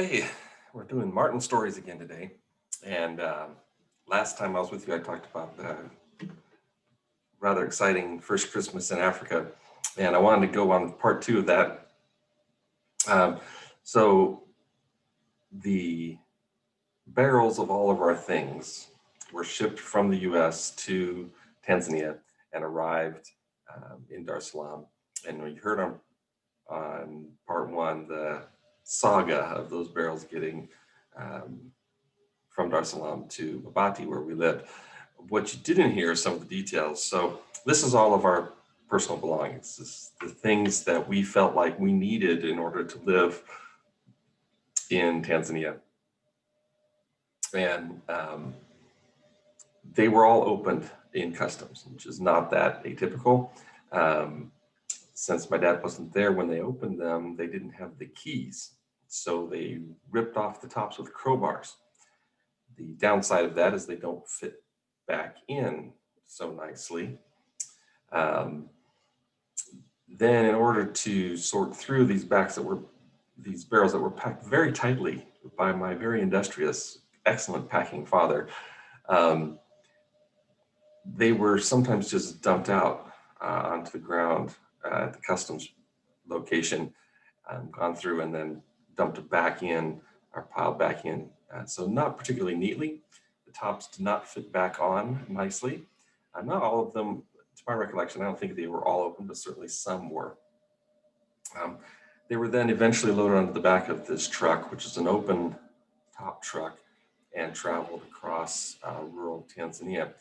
Hey, we're doing Martin stories again today. And last time I was with you, I talked about the rather exciting first Christmas in Africa. And I wanted to go on part two of that. Um, so the barrels of all of our things were shipped from the US to Tanzania and arrived in Dar es Salaam. And we heard on part one the saga of those barrels getting um, from Dar es Salaam to Babati, where we lived. What you didn't hear is some of the details. So this is all of our personal belongings. This is the things that we felt like we needed in order to live in Tanzania. And they were all opened in customs, which is not that atypical. Um, since my dad wasn't there when they opened them, they didn't have the keys. So they ripped off the tops with crowbars. The downside of that is they don't fit back in so nicely. Um, then in order to sort through these barrels that were packed very tightly by my very industrious, excellent packing father, um, they were sometimes just dumped out onto the ground at the customs location, gone through and then dumped back in or piled back in. So not particularly neatly. The tops did not fit back on nicely. Not all of them, to my recollection, I don't think they were all open, but certainly some were. Um, they were then eventually loaded onto the back of this truck, which is an open top truck, and traveled across rural Tanzania,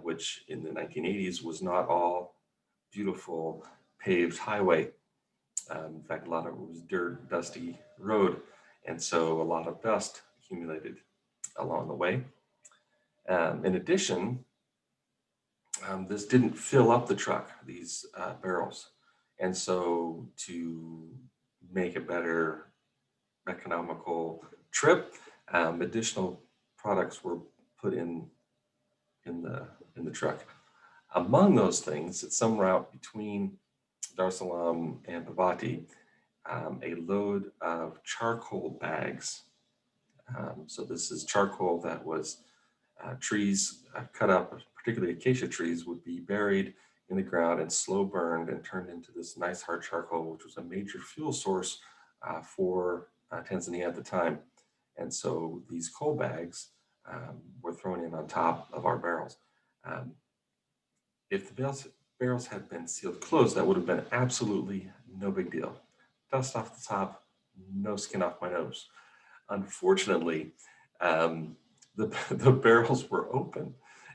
which in the 1980s was not all beautiful paved highway. In fact, a lot of it was dirt, dusty road, and so a lot of dust accumulated along the way. In addition, this didn't fill up the truck, these barrels. And so to make a better economical trip, additional products were put in the in the truck. Among those things, at some route between Dar es Salaam and Babati, a load of charcoal bags. So this is charcoal that was trees cut up, particularly acacia trees, would be buried in the ground and slow burned and turned into this nice hard charcoal, which was a major fuel source for Tanzania at the time. And so these coal bags were thrown in on top of our barrels. Um, if the barrels had been sealed closed, that would have been absolutely no big deal. Dust off the top, no skin off my nose. Unfortunately, the barrels were open.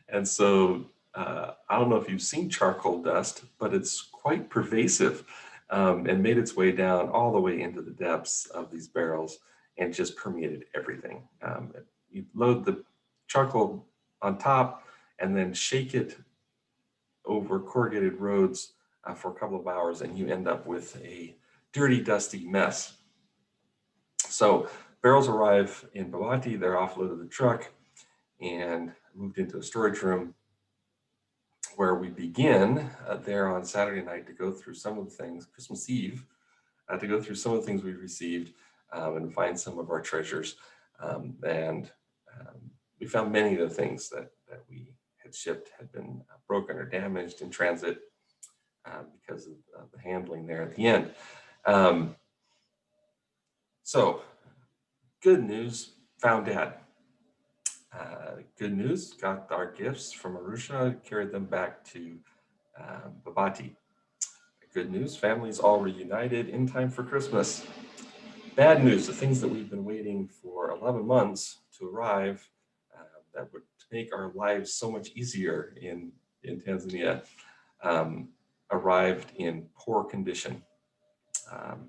And so I don't know if you've seen charcoal dust, but it's quite pervasive and made its way down all the way into the depths of these barrels and just permeated everything. You load the charcoal on top and then shake it over corrugated roads for a couple of hours, and you end up with a dirty, dusty mess. So barrels arrive in Bawati, they're offloaded the truck and moved into a storage room where we begin there on Saturday night to go through some of the things, Christmas Eve, to go through some of the things we received and find some of our treasures. And we found many of the things that we had shipped had been broken or damaged in transit because of the handling there at the end. Um, so good news, found dad. Good news, got our gifts from Arusha, carried them back to Babati. Good news, families all reunited in time for Christmas. Bad news, the things that we've been waiting for 11 months to arrive that would make our lives so much easier in Tanzania um, arrived in poor condition. Um,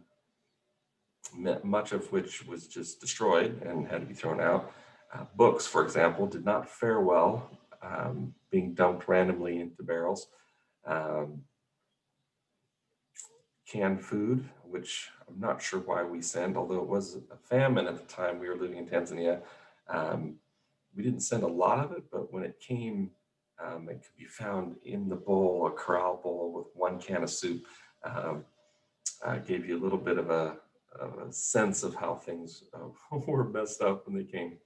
much of which was just destroyed and had to be thrown out. Books, for example, did not fare well, being dumped randomly into barrels. Um, Canned food, which I'm not sure why we send, although it was a famine at the time we were living in Tanzania. Um, we didn't send a lot of it, but when it came, it could be found in the bowl, a corral bowl with one can of soup. Gave you a little bit of a sense of how things were messed up when they came.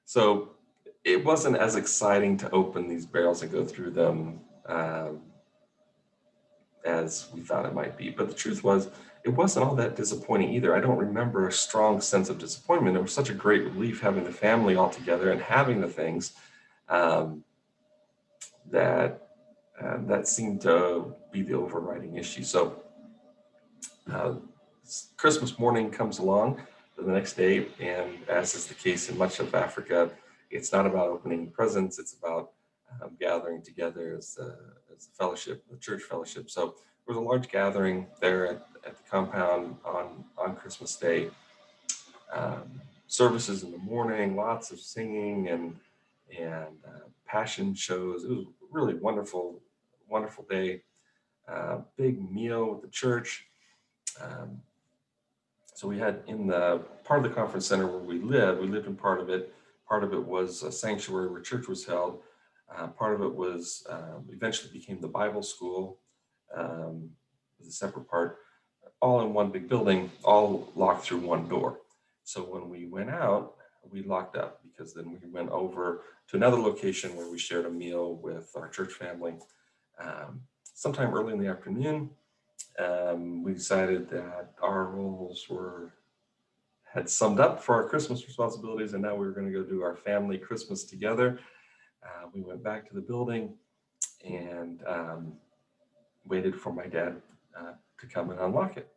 So it wasn't as exciting to open these barrels and go through them as we thought it might be. But the truth was, it wasn't all that disappointing either. I don't remember a strong sense of disappointment. It was such a great relief having the family all together and having the things um, that that seemed to be the overriding issue. So uh, Christmas morning comes along the next day, and as is the case in much of Africa, it's not about opening presents, it's about gathering together as a fellowship, the church fellowship. So there was a large gathering there at the compound on Christmas Day. Services in the morning, lots of singing and passion shows. It was a really wonderful day. Big meal with the church. Um, so we had in the part of the conference center where we lived in part of it. Part of it was a sanctuary where church was held. Part of it was eventually became the Bible school, was a separate part, all in one big building, all locked through one door. So when we went out, we locked up because then we went over to another location where we shared a meal with our church family. Sometime early in the afternoon, we decided that our roles had summed up for our Christmas responsibilities, and now we were going to go do our family Christmas together. We went back to the building and waited for my dad to come and unlock it.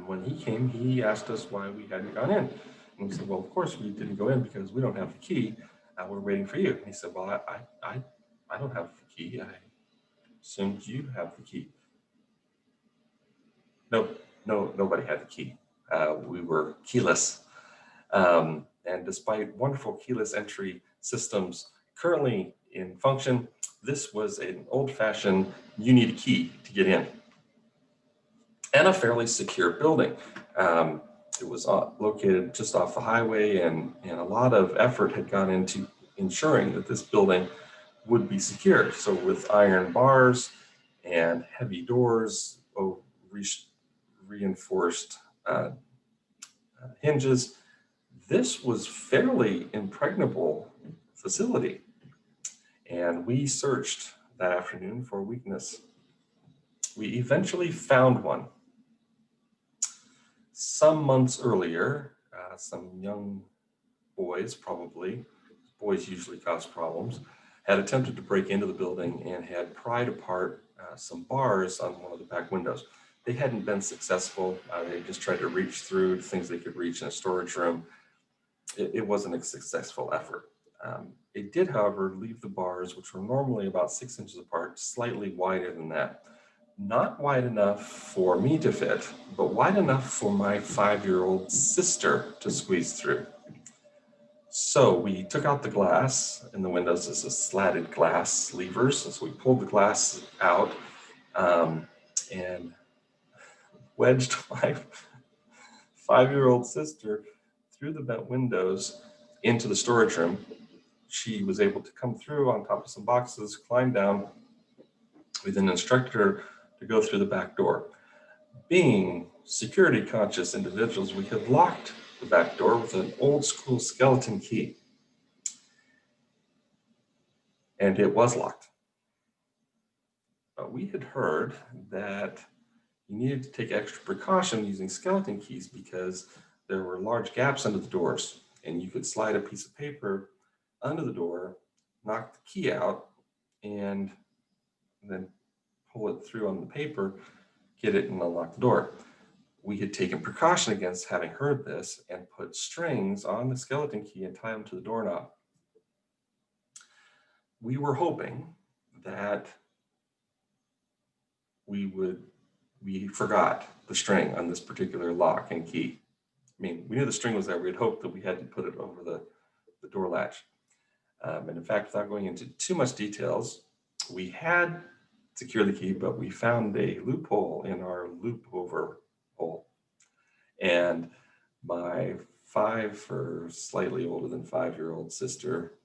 When he came, he asked us why we hadn't gone in. And we said, well, of course we didn't go in because we don't have the key. We're waiting for you. And he said, well, I don't have the key. I assumed you have the key. No, nobody had the key. We were keyless. And despite wonderful keyless entry systems currently in function, this was an old-fashioned, you need a key to get in, and a fairly secure building. It was located just off the highway, and a lot of effort had gone into ensuring that this building would be secure. So with iron bars and heavy doors, reinforced hinges, this was fairly impregnable facility. And we searched that afternoon for weakness. We eventually found one. Some months earlier, some young boys, probably, boys usually cause problems, had attempted to break into the building and had pried apart some bars on one of the back windows. They hadn't been successful. They just tried to reach through things they could reach in a storage room. It wasn't a successful effort. It did, however, leave the bars, which were normally about 6 inches apart, slightly wider than that. Not wide enough for me to fit, but wide enough for my 5-year-old sister to squeeze through. So we took out the glass in the windows as a slatted glass levers. So we pulled the glass out and wedged my 5-year-old sister through the bent windows into the storage room. She was able to come through on top of some boxes, climb down. We then instructed her to go through the back door. Being security conscious individuals, we had locked the back door with an old school skeleton key. And it was locked. But we had heard that you needed to take extra precaution using skeleton keys because there were large gaps under the doors, and you could slide a piece of paper under the door, knock the key out, and then pull it through on the paper, get it, and unlock the door. We had taken precaution against having heard this and put strings on the skeleton key and tie them to the doorknob. We were hoping that we forgot the string on this particular lock and key. I mean, we knew the string was there. We had hoped that we hadn't put it over the door latch. And in fact, without going into too much details, we had secured the key, but we found a loophole in our loop over hole. And my 5 or slightly older than 5-year-old sister,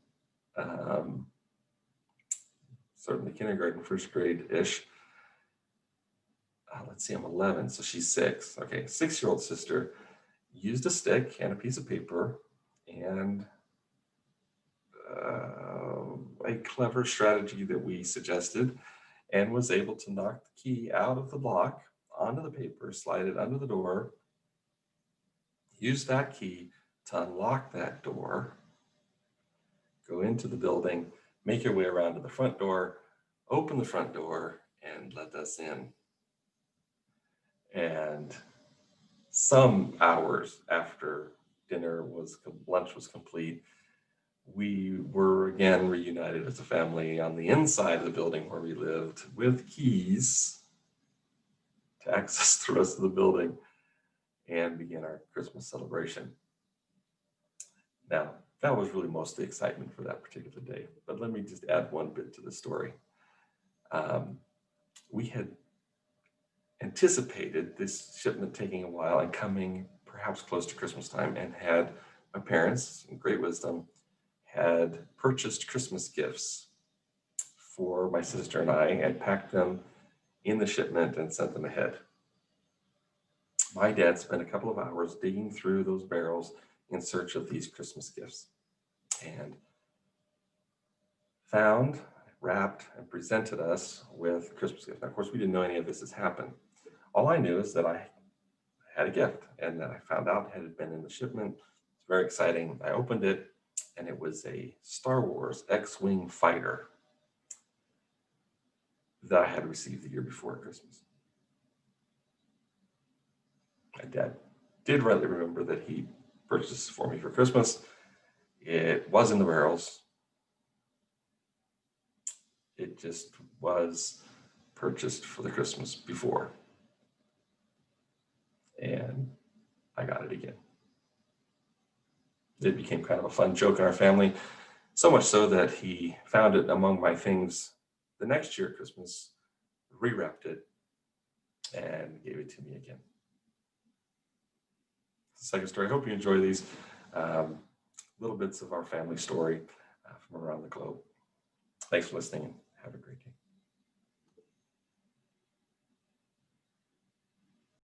certainly kindergarten, first grade-ish, let's see, I'm 11, so she's 6. Okay, 6-year-old sister used a stick and a piece of paper and a clever strategy that we suggested, and was able to knock the key out of the lock onto the paper, slide it under the door, use that key to unlock that door, go into the building, make your way around to the front door, open the front door, and let us in. And some hours after lunch was complete, we were again reunited as a family on the inside of the building where we lived with keys to access the rest of the building and begin our Christmas celebration. Now, that was really most of the excitement for that particular day, but let me just add one bit to the story. We had anticipated this shipment taking a while and coming perhaps close to Christmas time, and had my parents, in great wisdom, had purchased Christmas gifts for my sister and I and packed them in the shipment and sent them ahead. My dad spent a couple of hours digging through those barrels in search of these Christmas gifts and found, wrapped, and presented us with Christmas gifts. Now, of course, we didn't know any of this has happened. All I knew is that I had a gift, and that I found out it had been in the shipment. It's very exciting. I opened it, and it was a Star Wars X-Wing fighter that I had received the year before Christmas. My dad did rightly remember that he purchased this for me for Christmas. It was in the barrels. It just was purchased for the Christmas before. And I got it again. It became kind of a fun joke in our family, so much so that he found it among my things the next year at Christmas, rewrapped it, and gave it to me again. The second story. I hope you enjoy these little bits of our family story from around the globe. Thanks for listening, and have a great day.